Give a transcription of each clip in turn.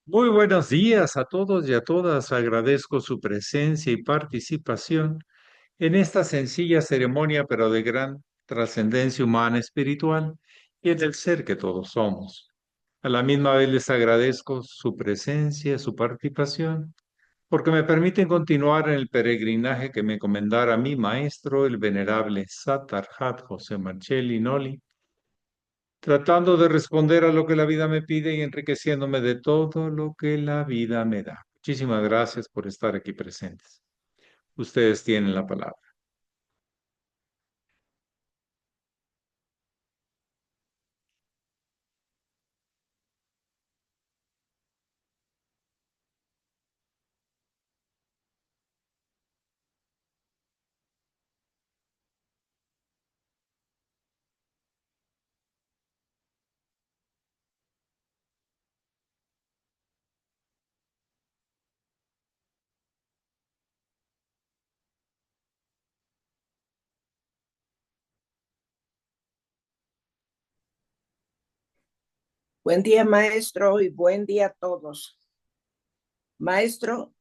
Muy buenos días a todos y a todas. Agradezco su presencia y participación en esta sencilla ceremonia, pero de gran trascendencia humana espiritual y en el ser que todos somos. A la misma vez les agradezco su presencia, su participación, porque me permiten continuar en el peregrinaje que me encomendara mi maestro, el venerable Satarhat José Marcelli Noli, tratando de responder a lo que la vida me pide y enriqueciéndome de todo lo que la vida me da. Muchísimas gracias por estar aquí presentes. Ustedes tienen la palabra. Buen día, maestro, y buen día a todos. Maestro,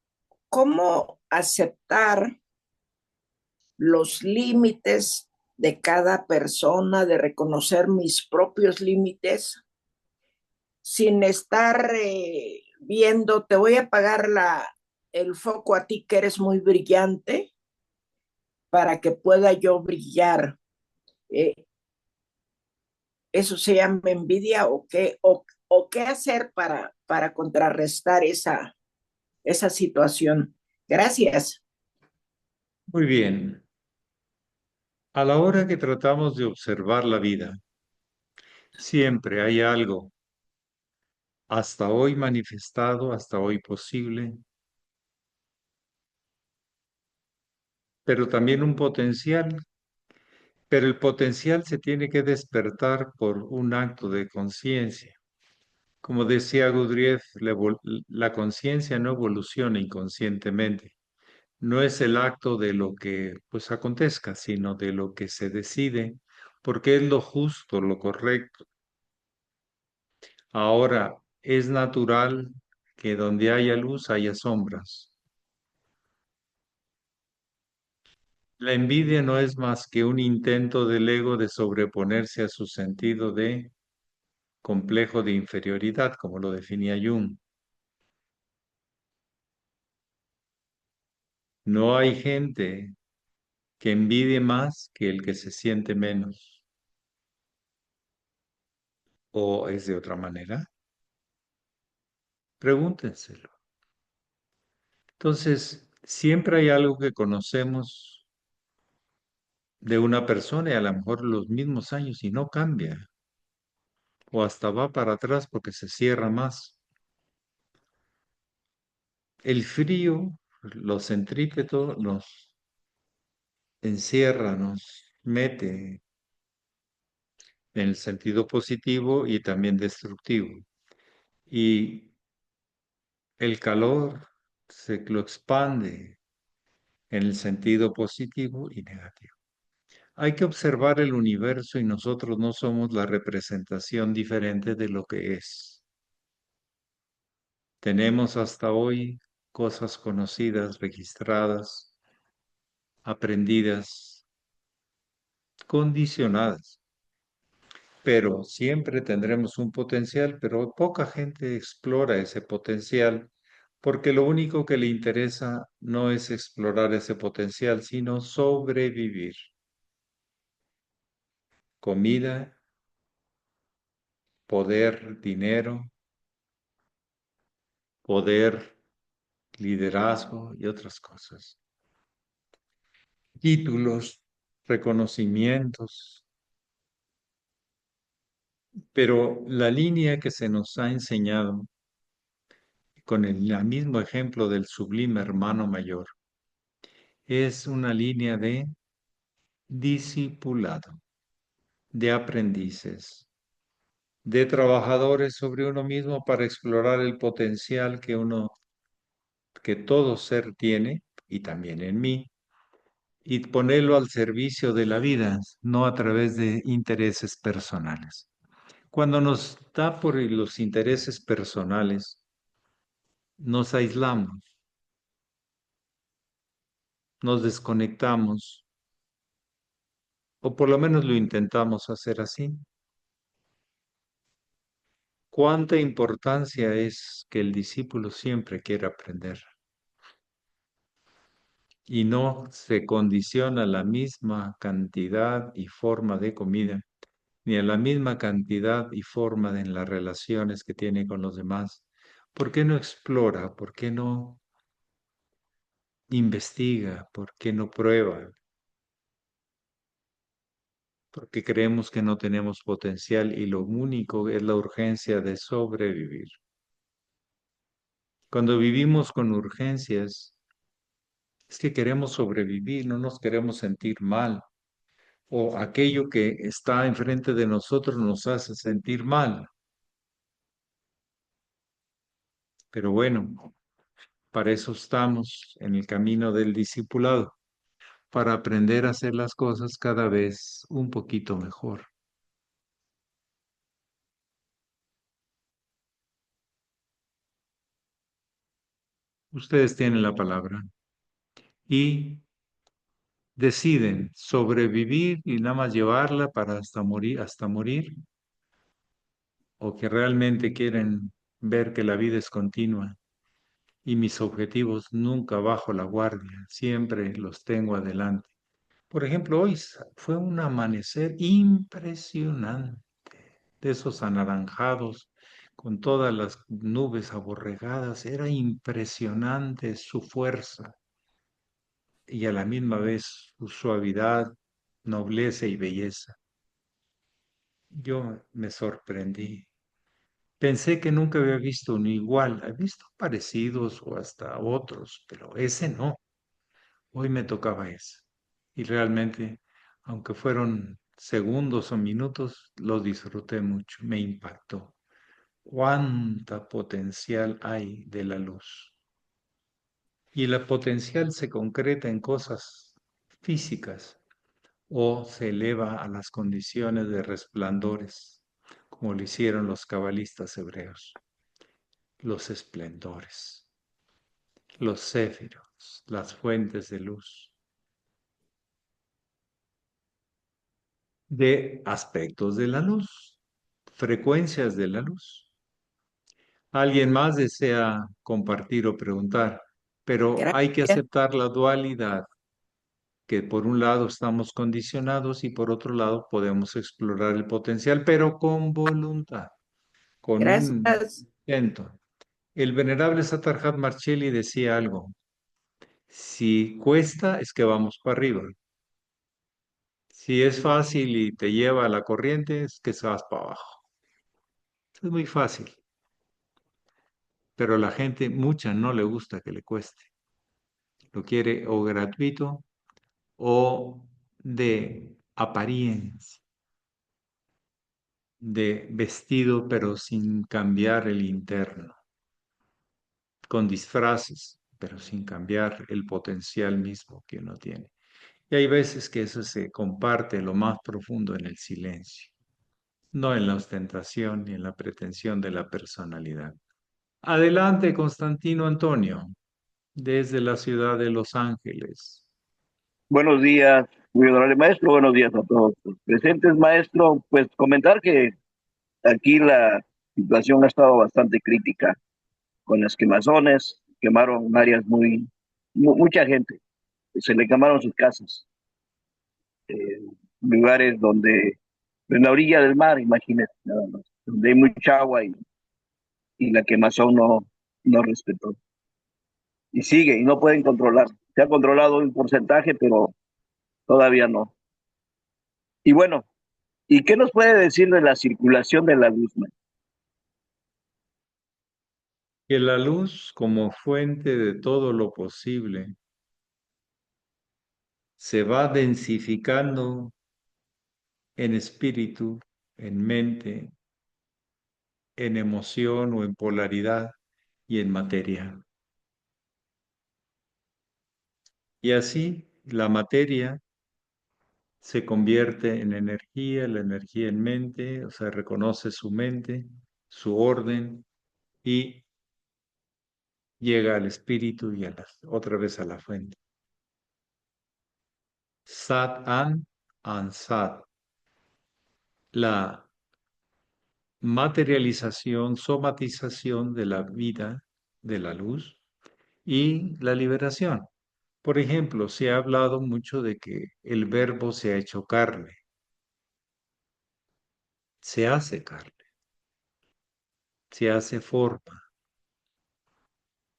¿cómo aceptar los límites de cada persona, de reconocer mis propios límites sin estar viendo, te voy a apagar el foco a ti que eres muy brillante para que pueda yo brillar? Eh, ¿Eso se llama envidia o qué, o qué hacer para contrarrestar esa situación? Gracias. Muy bien. A la hora que tratamos de observar la vida, siempre hay algo hasta hoy manifestado, hasta hoy posible, pero también un potencial. Pero el potencial se tiene que despertar por un acto de conciencia. Como decía Gurdjieff, la conciencia no evoluciona inconscientemente. No es el acto de lo que pues acontezca, sino de lo que se decide, porque es lo justo, lo correcto. Ahora, es natural que donde haya luz haya sombras. La envidia no es más que un intento del ego de sobreponerse a su sentido de complejo de inferioridad, como lo definía Jung. No hay gente que envidie más que el que se siente menos. ¿O es de otra manera? Pregúntenselo. Entonces, siempre hay algo que conocemos de una persona y a lo mejor los mismos años y no cambia. O hasta va para atrás porque se cierra más. El frío, lo centrípeto, nos encierra, nos mete en el sentido positivo y también destructivo. Y el calor se lo expande en el sentido positivo y negativo. Hay que observar el universo y nosotros no somos la representación diferente de lo que es. Tenemos hasta hoy cosas conocidas, registradas, aprendidas, condicionadas, pero siempre tendremos un potencial, pero poca gente explora ese potencial porque lo único que le interesa no es explorar ese potencial, sino sobrevivir. Comida, poder, dinero, poder, liderazgo y otras cosas. Títulos, reconocimientos, pero la línea que se nos ha enseñado con el mismo ejemplo del sublime hermano mayor es una línea de discipulado, de aprendices, de trabajadores sobre uno mismo para explorar el potencial que todo ser tiene, y también en mí, y ponerlo al servicio de la vida, no a través de intereses personales. Cuando nos da por los intereses personales, nos aislamos, nos desconectamos, o por lo menos lo intentamos hacer así. ¿Cuánta importancia es que el discípulo siempre quiera aprender y no se condiciona a la misma cantidad y forma de comida, ni a la misma cantidad y forma de en las relaciones que tiene con los demás? ¿Por qué no explora? ¿Por qué no investiga? ¿Por qué no prueba? Porque creemos que no tenemos potencial y lo único es la urgencia de sobrevivir. Cuando vivimos con urgencias, es que queremos sobrevivir, no nos queremos sentir mal, o aquello que está enfrente de nosotros nos hace sentir mal. Pero bueno, para eso estamos en el camino del discipulado, para aprender a hacer las cosas cada vez un poquito mejor. Ustedes tienen la palabra y deciden sobrevivir y nada más llevarla para hasta morir, o que realmente quieren ver que la vida es continua y mis objetivos nunca bajo la guardia, siempre los tengo adelante. Por ejemplo, hoy fue un amanecer impresionante, de esos anaranjados con todas las nubes aborregadas. Era impresionante su fuerza y a la misma vez su suavidad, nobleza y belleza. Yo me sorprendí. Pensé que nunca había visto uno igual. He visto parecidos o hasta otros, pero ese no. Hoy me tocaba ese. Y realmente, aunque fueron segundos o minutos, lo disfruté mucho. Me impactó. Cuánta potencial hay de la luz. Y la potencial se concreta en cosas físicas o se eleva a las condiciones de resplandores, como lo hicieron los cabalistas hebreos, los esplendores, los céfiros, las fuentes de luz, de aspectos de la luz, frecuencias de la luz. ¿Alguien más desea compartir o preguntar? Pero hay que Gracias, aceptar la dualidad, que por un lado estamos condicionados y por otro lado podemos explorar el potencial, pero con voluntad, con un gracias, intento. El venerable Satarhat Marcelli decía algo: si cuesta es que vamos para arriba, si es fácil y te lleva a la corriente es que se vas para abajo. Es muy fácil, pero a la gente mucha no le gusta que le cueste. Lo quiere o gratuito o de apariencia, de vestido pero sin cambiar el interno, con disfraces pero sin cambiar el potencial mismo que uno tiene. Y hay veces que eso se comparte lo más profundo en el silencio, no en la ostentación ni en la pretensión de la personalidad. Adelante, Constantino Antonio, desde la ciudad de Los Ángeles. Buenos días, muy honorable maestro. Buenos días a todos los presentes, maestro. Pues comentar que aquí la situación ha estado bastante crítica con las quemazones. Quemaron áreas mucha gente. Se le quemaron sus casas, eh, lugares donde, en la orilla del mar, imagínese, nada más, donde hay mucha agua y la quemazón no respetó. Y sigue, y no pueden controlar. Se ha controlado un porcentaje, pero todavía no. Y bueno, ¿y qué nos puede decir de la circulación de la luz, maestro? Que la luz, como fuente de todo lo posible, se va densificando en espíritu, en mente, en emoción o en polaridad y en materia. Y así la materia se convierte en energía, la energía en mente, o sea, reconoce su mente, su orden y llega al espíritu y otra vez a la fuente. Sat An Sat. La materialización, somatización de la vida, de la luz y la liberación. Por ejemplo, se ha hablado mucho de que el verbo se ha hecho carne, se hace carne, se hace forma.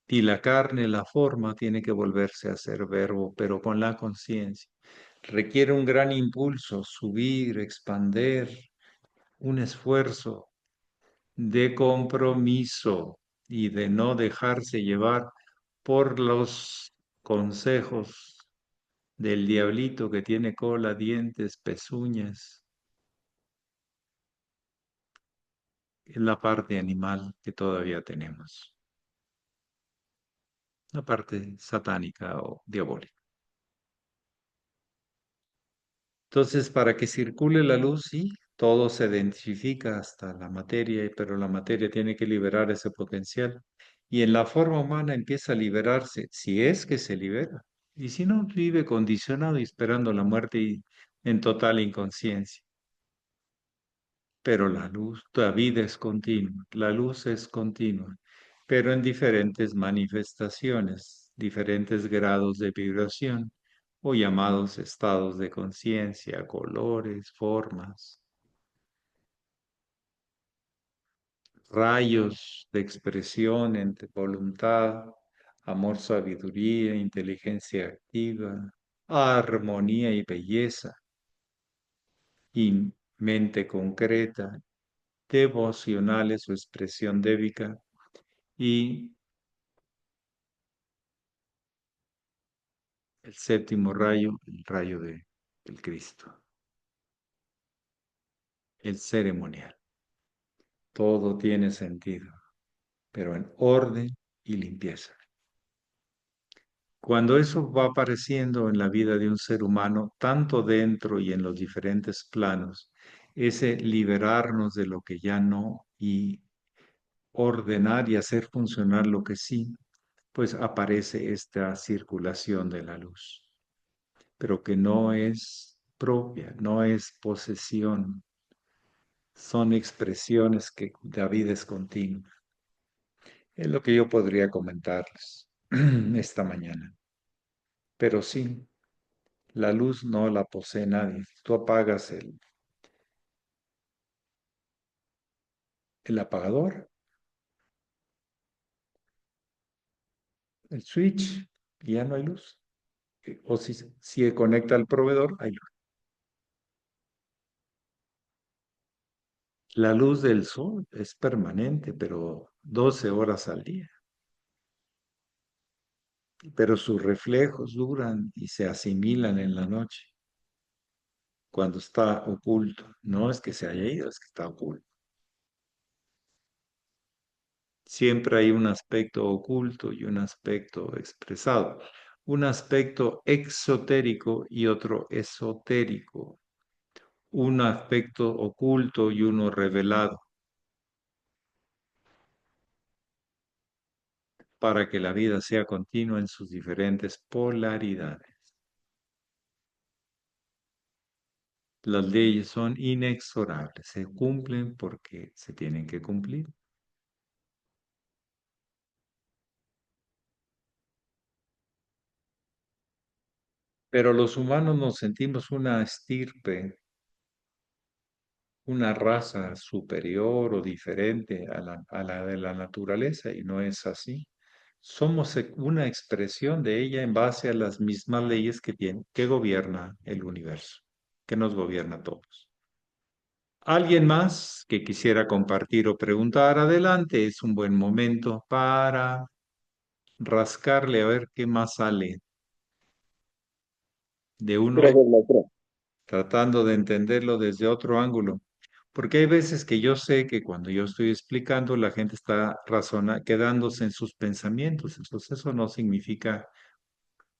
Y la carne, la forma, tiene que volverse a ser verbo, pero con la conciencia. Requiere un gran impulso, subir, expander, un esfuerzo de compromiso y de no dejarse llevar por los consejos del diablito que tiene cola, dientes, pezuñas, en la parte animal que todavía tenemos, la parte satánica o diabólica. Entonces, para que circule la luz, sí, todo se identifica hasta la materia, pero la materia tiene que liberar ese potencial. Y en la forma humana empieza a liberarse, si es que se libera. Y si no, vive condicionado y esperando la muerte y en total inconsciencia. Pero la luz, la vida es continua, la luz es continua, pero en diferentes manifestaciones, diferentes grados de vibración o llamados estados de conciencia, colores, formas, rayos de expresión entre voluntad, amor, sabiduría, inteligencia activa, armonía y belleza, y mente concreta, devocionales o expresión débica, y el séptimo rayo, el rayo del Cristo, el ceremonial. Todo tiene sentido, pero en orden y limpieza. Cuando eso va apareciendo en la vida de un ser humano, tanto dentro y en los diferentes planos, ese liberarnos de lo que ya no y ordenar y hacer funcionar lo que sí, pues aparece esta circulación de la luz, pero que no es propia, no es posesión, son expresiones que la vida es continua. Es lo que yo podría comentarles esta mañana. Pero sí, la luz no la posee nadie. Tú apagas el apagador, el switch, y ya no hay luz. O si conecta al proveedor, hay luz. La luz del sol es permanente, pero 12 horas al día. Pero sus reflejos duran y se asimilan en la noche, cuando está oculto. No es que se haya ido, es que está oculto. Siempre hay un aspecto oculto y un aspecto expresado, un aspecto exotérico y otro esotérico, un aspecto oculto y uno revelado, para que la vida sea continua en sus diferentes polaridades. Las leyes son inexorables, se cumplen porque se tienen que cumplir. Pero los humanos nos sentimos una estirpe, una raza superior o diferente a la de la naturaleza, y no es así. Somos una expresión de ella en base a las mismas leyes que gobierna el universo, que nos gobierna a todos. ¿Alguien más que quisiera compartir o preguntar? Adelante, es un buen momento para rascarle a ver qué más sale de uno Gracias, maestro. tratando de entenderlo desde otro ángulo. Porque hay veces que yo sé que cuando yo estoy explicando, la gente está quedándose en sus pensamientos. Entonces eso no significa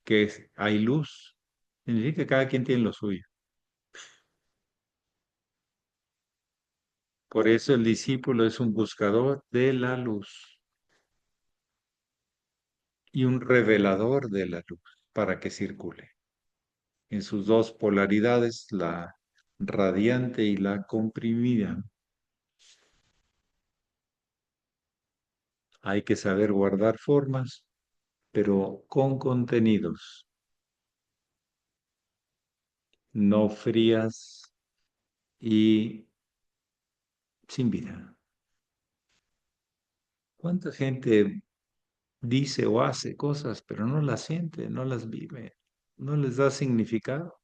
que hay luz. Significa que cada quien tiene lo suyo. Por eso el discípulo es un buscador de la luz. y un revelador de la luz para que circule en sus dos polaridades, la radiante y la comprimida. Hay que saber guardar formas, pero con contenidos, no frías y sin vida. ¿Cuánta gente dice o hace cosas, pero no las siente, no las vive, no les da significado?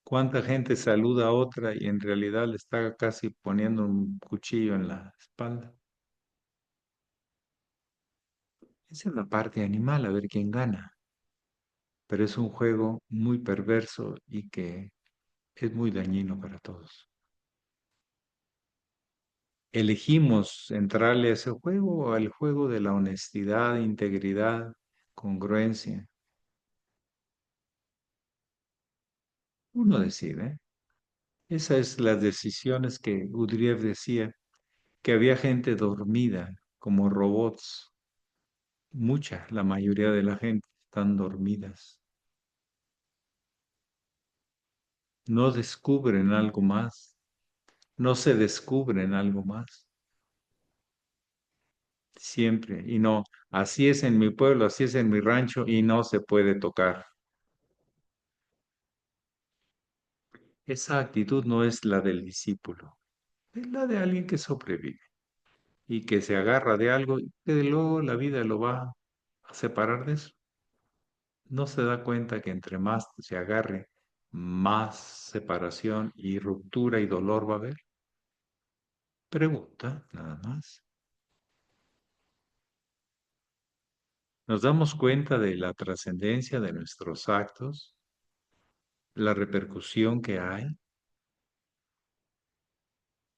¿Cuánta gente saluda a otra y en realidad le está casi poniendo un cuchillo en la espalda? Esa es la parte animal, a ver quién gana. Pero es un juego muy perverso y que es muy dañino para todos. ¿Elegimos entrarle a ese juego o al juego de la honestidad, integridad, congruencia? Uno decide. Esas es las decisiones que Gurdjieff decía, que había gente dormida, como robots. Mucha, la mayoría de la gente están dormidas. No descubren algo más. No se descubren algo más. Siempre. Y no, así es en mi pueblo, así es en mi rancho y no se puede tocar. Esa actitud no es la del discípulo, es la de alguien que sobrevive y que se agarra de algo y que luego la vida lo va a separar de eso. No se da cuenta que entre más se agarre, más separación y ruptura y dolor va a haber. Pregunta, nada más. ¿Nos damos cuenta de la trascendencia de nuestros actos, la repercusión que hay?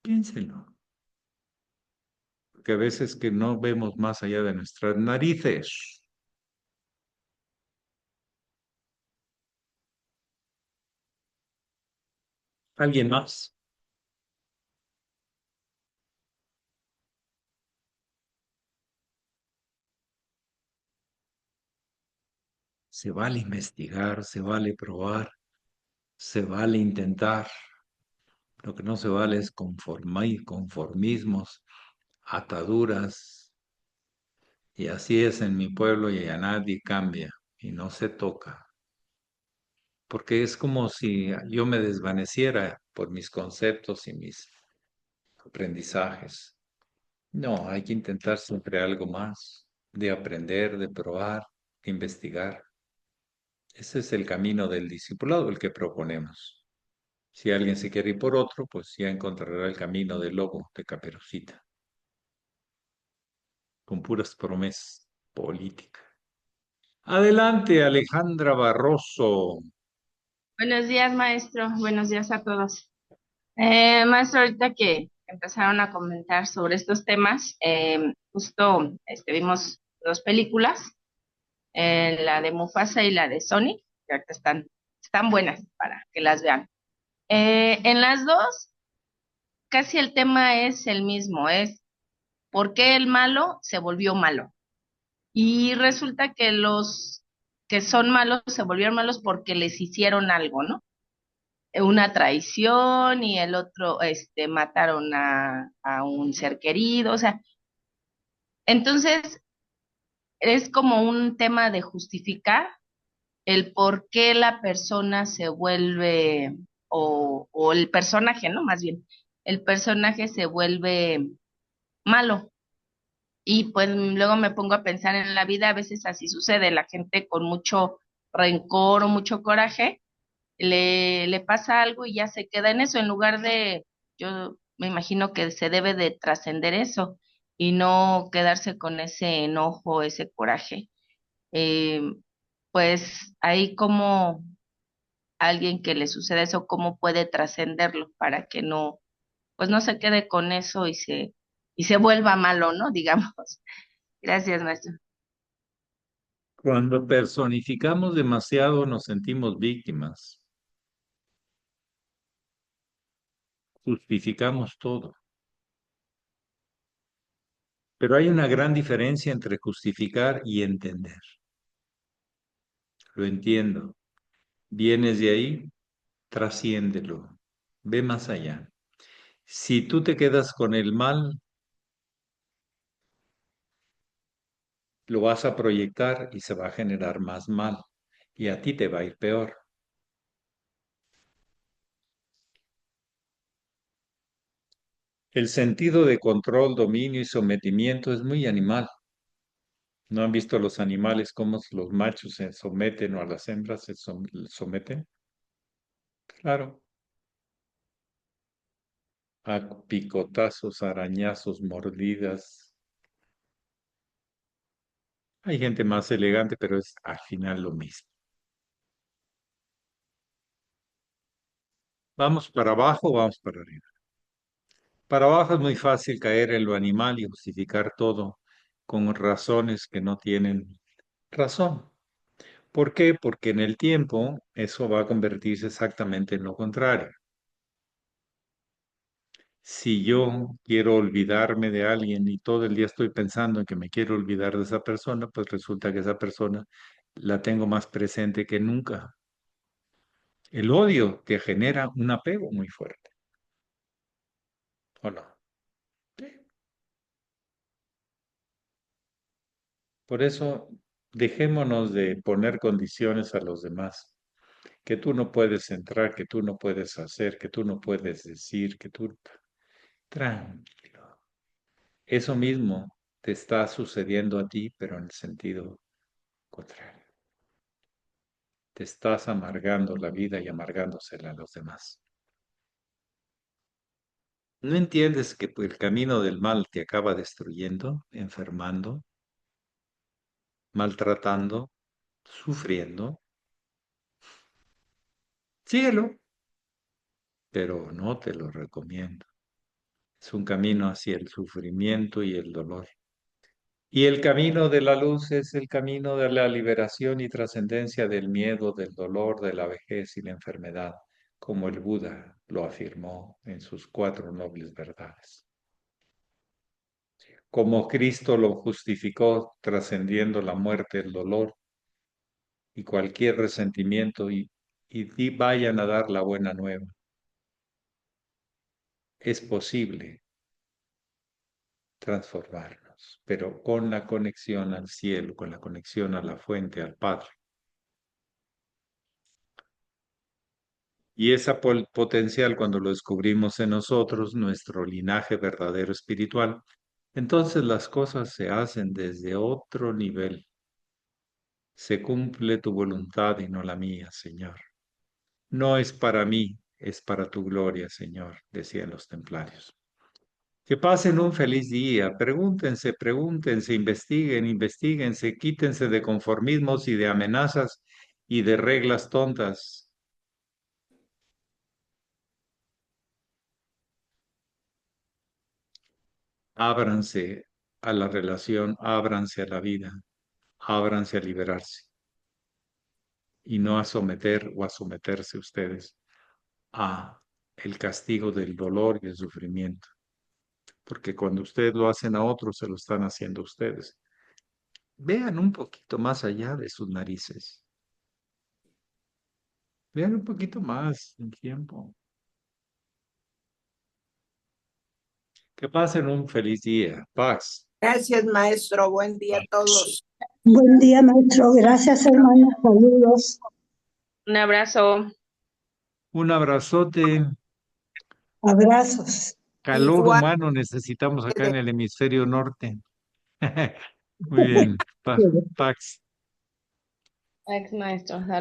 Piénsenlo, porque a veces que no vemos más allá de nuestras narices. ¿Alguien más? Se vale investigar, se vale probar, se vale intentar. Lo que no se vale es conformismos, ataduras. Y así es en mi pueblo y a nadie cambia y no se toca. Porque es como si yo me desvaneciera por mis conceptos y mis aprendizajes. No, hay que intentar siempre algo más, de aprender, de probar, de investigar. Ese es el camino del discipulado, el que proponemos. Si alguien se quiere ir por otro, pues ya encontrará el camino del lobo de Caperucita, con puras promesas políticas. Adelante, Alejandra Barroso. Buenos días, maestro. Buenos días a todos. Maestro, ahorita que empezaron a comentar sobre estos temas, justo vimos dos películas, la de Mufasa y la de Sonic, que ahorita están buenas para que las vean. En las dos, casi el tema es el mismo, es por qué el malo se volvió malo. Y resulta que los que son malos se volvieron malos porque les hicieron algo, ¿no? Una traición y el otro, mataron a un ser querido, o sea, entonces es como un tema de justificar el por qué la persona se vuelve, o el personaje, ¿no? Más bien, el personaje se vuelve malo. Y pues luego me pongo a pensar en la vida, a veces así sucede, la gente con mucho rencor o mucho coraje le pasa algo y ya se queda en eso, en lugar de, yo me imagino que se debe de trascender eso y no quedarse con ese enojo, ese coraje. Eh, pues ahí como alguien que le sucede eso, ¿cómo puede trascenderlo para que no, pues no se quede con eso y se vuelva malo, ¿no? Digamos. Gracias, maestro. Cuando personificamos demasiado nos sentimos víctimas, justificamos todo. Pero hay una gran diferencia entre justificar y entender. Lo entiendo. Vienes de ahí, trasciéndelo. Ve más allá. Si tú te quedas con el mal, lo vas a proyectar y se va a generar más mal. Y a ti te va a ir peor. El sentido de control, dominio y sometimiento es muy animal. ¿No han visto los animales cómo los machos se someten o a las hembras se someten? Claro, a picotazos, arañazos, mordidas. Hay gente más elegante, pero es al final lo mismo. ¿Vamos para abajo o vamos para arriba? Para abajo es muy fácil caer en lo animal y justificar todo con razones que no tienen razón. ¿Por qué? Porque en el tiempo eso va a convertirse exactamente en lo contrario. Si yo quiero olvidarme de alguien y todo el día estoy pensando en que me quiero olvidar de esa persona, pues resulta que esa persona la tengo más presente que nunca. El odio te genera un apego muy fuerte, ¿o no? Sí. Por eso, dejémonos de poner condiciones a los demás, que tú no puedes entrar, que tú no puedes hacer, que tú no puedes decir, que tú... Tranquilo. Eso mismo te está sucediendo a ti, pero en el sentido contrario. Te estás amargando la vida y amargándosela a los demás. ¿No entiendes que el camino del mal te acaba destruyendo, enfermando, maltratando, sufriendo? Síguelo, pero no te lo recomiendo. Es un camino hacia el sufrimiento y el dolor. Y el camino de la luz es el camino de la liberación y trascendencia del miedo, del dolor, de la vejez y la enfermedad, como el Buda lo afirmó en sus 4 nobles verdades. Como Cristo lo justificó trascendiendo la muerte, el dolor y cualquier resentimiento y vayan a dar la buena nueva. Es posible transformarnos, pero con la conexión al cielo, con la conexión a la fuente, al Padre. Y esa potencial, cuando lo descubrimos en nosotros, nuestro linaje verdadero espiritual, entonces las cosas se hacen desde otro nivel. Se cumple tu voluntad y no la mía, Señor. No es para mí, es para tu gloria, Señor, decían los templarios. Que pasen un feliz día. Pregúntense, pregúntense, investiguen, investiguense, quítense de conformismos y de amenazas y de reglas tontas. Ábranse a la relación, ábranse a la vida, ábranse a liberarse y no a someter o a someterse ustedes a el castigo del dolor y el sufrimiento. Porque cuando ustedes lo hacen a otros, se lo están haciendo a ustedes. Vean un poquito más allá de sus narices. Vean un poquito más en tiempo. Que pasen un feliz día. Paz. Gracias, maestro. Buen día a todos. Buen día, maestro. Gracias, hermano. Saludos. Un abrazo. Un abrazote. Abrazos. Calor Igual. humano necesitamos acá en el hemisferio norte. Muy bien. Pax. Ex maestro.